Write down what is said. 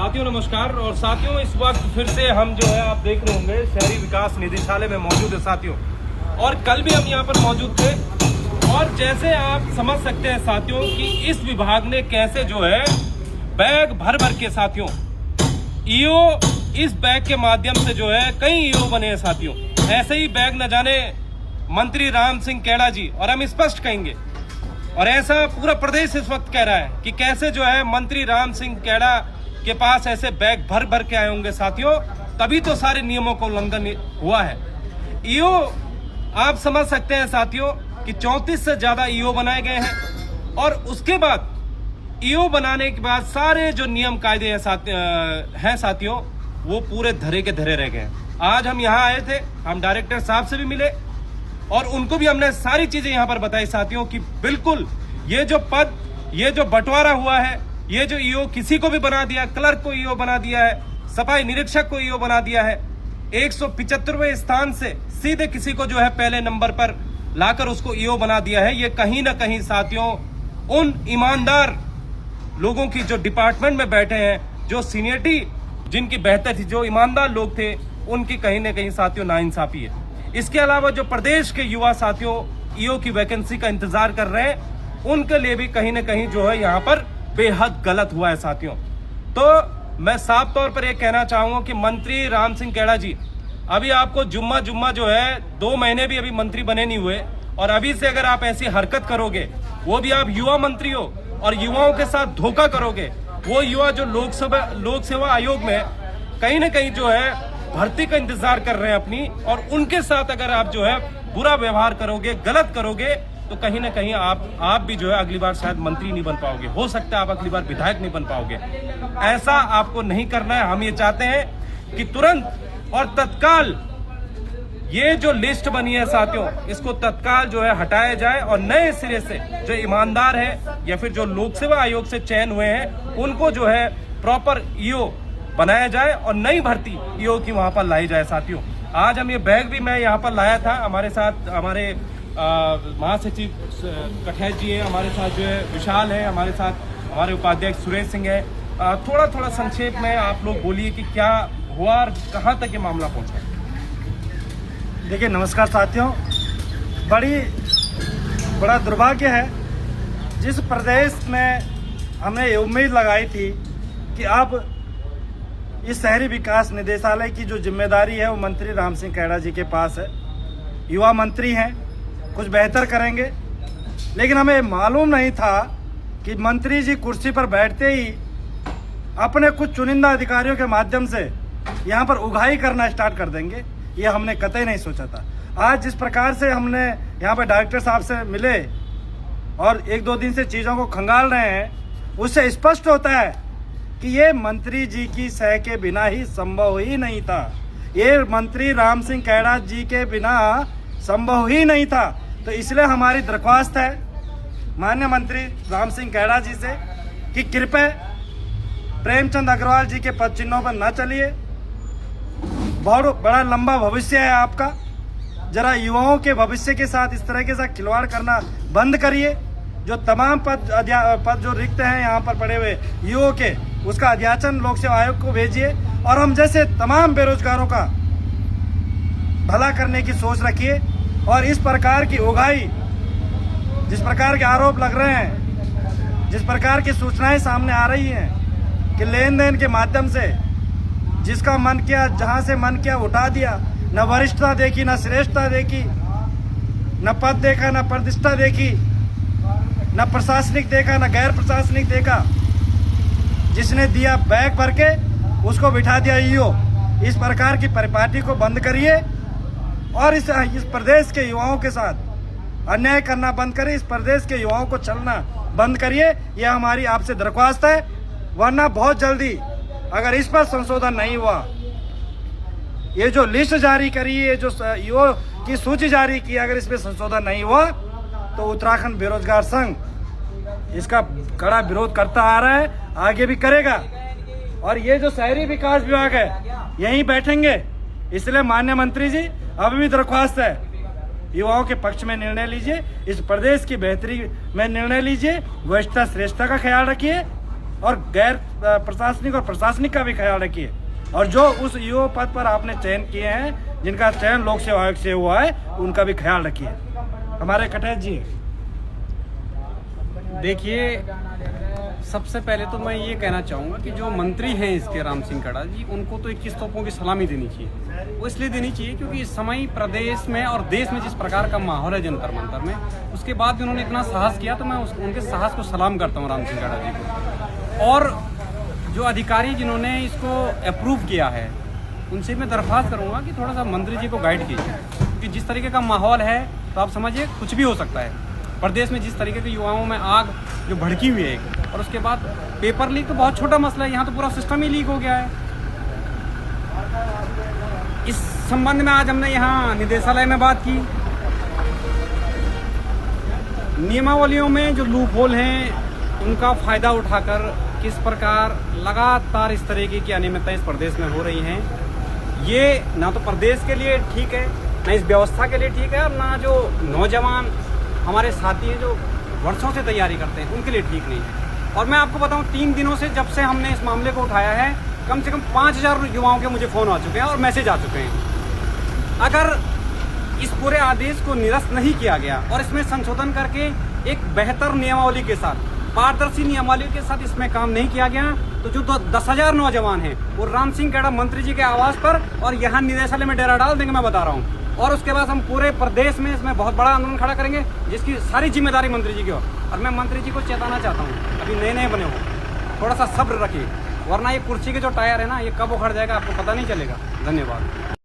साथियों नमस्कार। और साथियों इस वक्त फिर से हम जो है आप देख रहे होंगे शहरी विकास निदेशालय में मौजूद है साथियों। और कल भी हम यहाँ पर मौजूद थे और जैसे आप समझ सकते हैं साथियों कि इस विभाग ने कैसे जो है बैग भर भर के साथियों ईओ इस बैग के माध्यम से जो है कई ईओ बने हैं साथियों। ऐसे ही बैग न जाने मंत्री राम सिंह कैड़ा जी, और हम स्पष्ट कहेंगे और ऐसा पूरा प्रदेश इस वक्त कह रहा है कि कैसे जो है मंत्री राम सिंह कैड़ा के पास ऐसे बैग भर भर के आए होंगे साथियों, तभी तो सारे नियमों का उल्लंघन हुआ है। ईओ आप समझ सकते हैं साथियों कि 34 से ज्यादा ईओ बनाए गए हैं और उसके बाद ईओ बनाने के बाद सारे जो नियम कायदे हैं साथियों वो पूरे धरे के धरे रह गए। आज हम यहाँ आए थे, हम डायरेक्टर साहब से भी मिले और उनको भी हमने सारी चीजें यहाँ पर बताई साथियों कि बिल्कुल ये जो पद, ये जो बंटवारा हुआ है, ये जो ईओ किसी को भी बना दिया, क्लर्क को ईओ बना दिया है, सफाई निरीक्षक को ईओ बना दिया है, 175वें स्थान से सीधे किसी को जो है पहले नंबर पर लाकर उसको ईओ बना दिया है। ये कहीं ना कहीं साथियों उन ईमानदार लोगों की जो डिपार्टमेंट में बैठे हैं, जो सीनियरिटी जिनकी बेहतर थी, जो ईमानदार लोग थे, उनकी कहीं ना कहीं साथियों नाइंसाफी है। इसके अलावा जो प्रदेश के युवा साथियों ईओ की वैकेंसी का इंतजार कर रहे हैं, उनके लिए भी कहीं ना कहीं जो है यहाँ पर बेहद गलत हुआ है साथियों। तो मैं साफ तौर पर यह कहना चाहूंगा कि मंत्री राम सिंह कैड़ा जी, अभी आपको जुम्मा जो है 2 महीने भी अभी मंत्री बने नहीं हुए और अभी से अगर आप ऐसी हरकत करोगे, वो भी आप युवा मंत्री हो और युवाओं के साथ धोखा करोगे, वो युवा जो लोक सेवा आयोग में कहीं ना कहीं जो है भर्ती का इंतजार कर रहे हैं अपनी, और उनके साथ अगर आप जो है बुरा व्यवहार करोगे, गलत करोगे, तो कहीं ना कहीं आप भी जो है अगली बार शायद मंत्री नहीं बन पाओगे। हो सकता है आप अगली बार विधायक नहीं बन पाओगे। ऐसा आपको नहीं करना है। हम ये चाहते हैं कि तुरंत और तत्काल ये जो लिस्ट बनी है साथियों, इसको तत्काल जो है हटाया जाए और नए सिरे से जो ईमानदार है या फिर जो लोक सेवा आयोग से चयन हुए हैं, उनको जो है प्रॉपर ईओ बनाया जाए और नई भर्ती ईओ की वहां पर लाई जाए साथियों। आज हम ये बैग भी मैं यहाँ पर लाया था, हमारे साथ हमारे महासचिव कठैत जी हैं, हमारे साथ जो है विशाल है, हमारे साथ हमारे उपाध्यक्ष सुरेश सिंह है। थोड़ा संक्षेप में आप लोग बोलिए कि क्या हुआ और कहाँ तक ये मामला पहुँचा। देखिए नमस्कार साथियों, बड़ा दुर्भाग्य है जिस प्रदेश में हमने ये उम्मीद लगाई थी कि अब इस शहरी विकास निदेशालय की जो जिम्मेदारी है वो मंत्री राम सिंह कैड़ा जी के पास है। युवा मंत्री हैं, कुछ बेहतर करेंगे, लेकिन हमें मालूम नहीं था कि मंत्री जी कुर्सी पर बैठते ही अपने कुछ चुनिंदा अधिकारियों के माध्यम से यहाँ पर उगाही करना स्टार्ट कर देंगे। ये हमने कतई नहीं सोचा था। आज जिस प्रकार से हमने यहाँ पर डायरेक्टर साहब से मिले और 1-2 दिन से चीज़ों को खंगाल रहे हैं, उससे स्पष्ट होता है कि ये मंत्री जी की सह के बिना ही संभव ही नहीं था। ये मंत्री राम सिंह कैड़ा जी के बिना संभव ही नहीं था। तो इसलिए हमारी दरख्वास्त है माननीय मंत्री राम सिंह कैड़ा जी से कि कृपया प्रेमचंद अग्रवाल जी के पद चिन्हों पर न चलिए। बहुत बड़ा लंबा भविष्य है आपका, जरा युवाओं के भविष्य के साथ इस तरह के साथ खिलवाड़ करना बंद करिए। जो तमाम पद जो रिक्त हैं यहाँ पर पड़े हुए युवाओं के, उसका अध्याचन लोक सेवा आयोग को भेजिए और हम जैसे तमाम बेरोजगारों का भला करने की सोच रखिए। और इस प्रकार की उगाही, जिस प्रकार के आरोप लग रहे हैं, जिस प्रकार की सूचनाएं सामने आ रही हैं कि लेन देन के माध्यम से जिसका मन किया, जहां से मन किया उठा दिया, न वरिष्ठता देखी, न श्रेष्ठता देखी, न पद देखा, न प्रतिष्ठा देखी, न प्रशासनिक देखा, न गैर प्रशासनिक देखा, जिसने दिया बैग भर के उसको बिठा दिया ईओ। इस प्रकार की परिपाटी को बंद करिए और इस प्रदेश के युवाओं के साथ अन्याय करना बंद करिए। इस प्रदेश के युवाओं को छलना बंद करिए। यह हमारी आपसे दरख्वास्त है, वरना बहुत जल्दी अगर इस पर संशोधन नहीं हुआ, ये जो लिस्ट जारी करी है, जो ईओ की सूची जारी की, अगर इसमें संशोधन नहीं हुआ तो उत्तराखंड बेरोजगार संघ इसका कड़ा विरोध करता आ रहा है, आगे भी करेगा। और ये जो शहरी विकास विभाग है यहीं बैठेंगे। इसलिए माननीय मंत्री जी, अभी भी दरख्वास्त है, युवाओं के पक्ष में निर्णय लीजिए, इस प्रदेश की बेहतरी में निर्णय लीजिए, वरिष्ठता श्रेष्ठता का ख्याल रखिए और गैर प्रशासनिक और प्रशासनिक का भी ख्याल रखिए। और जो उस ईओ पद पर आपने चयन किए हैं, जिनका चयन लोक सेवा आयोग से हुआ है, उनका भी ख्याल रखिए। हमारे कटैच जी। देखिए, सबसे पहले तो मैं ये कहना चाहूँगा कि जो मंत्री हैं इसके राम सिंह कड़ा जी, उनको तो 21 तोपों की सलामी देनी चाहिए। वो इसलिए देनी चाहिए क्योंकि इस समय प्रदेश में और देश में जिस प्रकार का माहौल है जंतर मंतर में, उसके बाद भी उन्होंने इतना साहस किया, तो मैं उनके साहस को सलाम करता हूँ राम सिंह कड़ा जी को। और जो अधिकारी जिन्होंने इसको अप्रूव किया है, उनसे मैं दरख्वास्त करूँगा कि थोड़ा सा मंत्री जी को गाइड कीजिए, क्योंकि जिस तरीके का माहौल है तो आप समझिए कुछ भी हो सकता है। प्रदेश में जिस तरीके के युवाओं में आग जो भड़की हुई है, और उसके बाद पेपर लीक तो बहुत छोटा मसला है, यहाँ तो पूरा सिस्टम ही लीक हो गया है। इस संबंध में आज हमने यहाँ निदेशालय में बात की। नियमावलियों में जो लूप होल हैं, उनका फायदा उठाकर किस प्रकार लगातार इस तरीके की अनियमितता इस प्रदेश में हो रही हैं, ये ना तो प्रदेश के लिए ठीक है, ना इस व्यवस्था के लिए ठीक है, और ना जो नौजवान हमारे साथी हैं जो वर्षों से तैयारी करते हैं, उनके लिए ठीक नहीं है। और मैं आपको बताऊं, 3 दिनों से जब से हमने इस मामले को उठाया है, कम से कम 5000 युवाओं के मुझे फ़ोन आ चुके हैं और मैसेज आ चुके हैं। अगर इस पूरे आदेश को निरस्त नहीं किया गया और इसमें संशोधन करके एक बेहतर नियमावली के साथ, पारदर्शी नियमावली के साथ इसमें काम नहीं किया गया, तो जो 10,000 नौजवान हैं वो राम सिंह कड़ा मंत्री जी के आवास पर और यहाँ निदेशालय में डेरा डाल देंगे, मैं बता रहा हूँ। और उसके बाद हम पूरे प्रदेश में इसमें बहुत बड़ा आंदोलन खड़ा करेंगे, जिसकी सारी जिम्मेदारी मंत्री जी की हो। और मैं मंत्री जी को चेताना चाहता हूँ, अभी नए नए बने हो, थोड़ा सा सब्र रखिए, वरना ये कुर्सी के जो टायर है ना, ये कब उखड़ जाएगा आपको पता नहीं चलेगा। धन्यवाद।